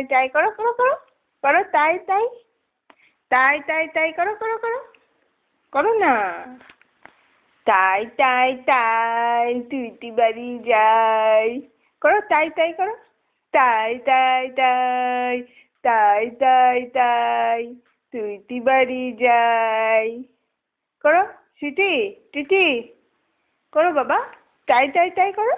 টাই করো করো করো করো তাই তাই তাই তাই তাই করো করো করো করো না তাই তাই তাই তুইটি বাড়ি যাই করো তাই তাই করো তাই তাই তাই তাই তাই তাই তুইটি বাড়ি যাই করো সুইটি টুইটি করো বাবা তাই তাই তাই করো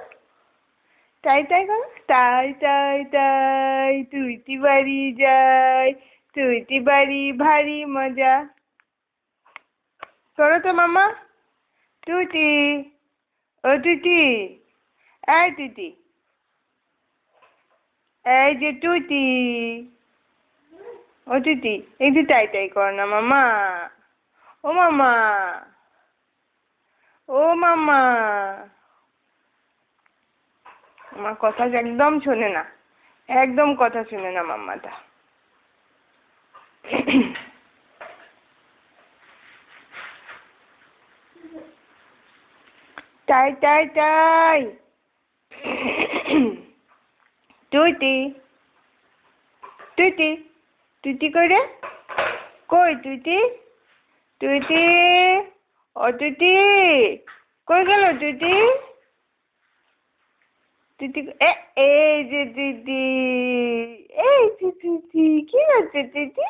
তাই তাই করো তাই তাই তাই তুইটি বাড়ি যাই তুইটি বাড়ি ভারী মজা করো তো মামা টুটি ও টুটি এই টুটি এই যে টুটি ও টুটি একটু তাই তাই কর না মামা ও মামা ও মামা আমার কথা একদম শোনে না একদম কথা শোনে না মাম্মাটা তাই তাই তাই টুইটি টুইটি টুইটি করে কই টুইটি টুইটি ও টুইটি কই গেল টুইটি টুইটি এই যে টুইটি এই যে টুইটি কি হচ্ছে টুইটি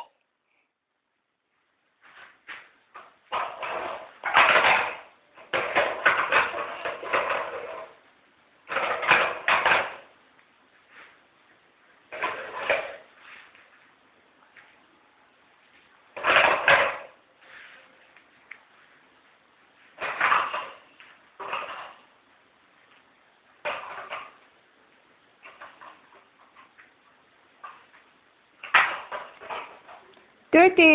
টুইটি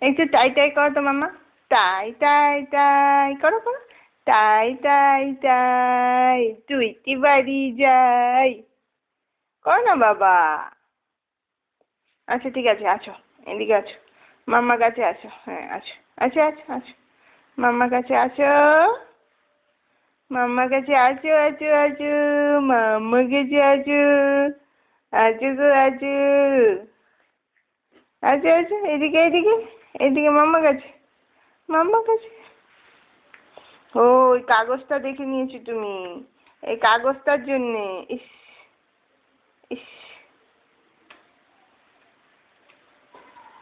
একটু টাই টাই করো তো মামা টাই টাই টাই করো করো টাই টাই টাই টুইটি বাড়ি যাই করো না বাবা আচ্ছা ঠিক আছে আছো এদিকে আছো মাম্মার কাছে আসো হ্যাঁ আছো আচ্ছা আচ্ছা আছো মাম্মার কাছে আসো মাম্মার কাছে আসো আছো আছো মাম্মার কাছে আসো আছো গো আছো আচ্ছা আচ্ছা এদিকে এদিকে এদিকে মাম্মার কাছে মাম্মার কাছে ও ওই কাগজটা দেখে নিয়েছো তুমি এই কাগজটার জন্যে ইস ইস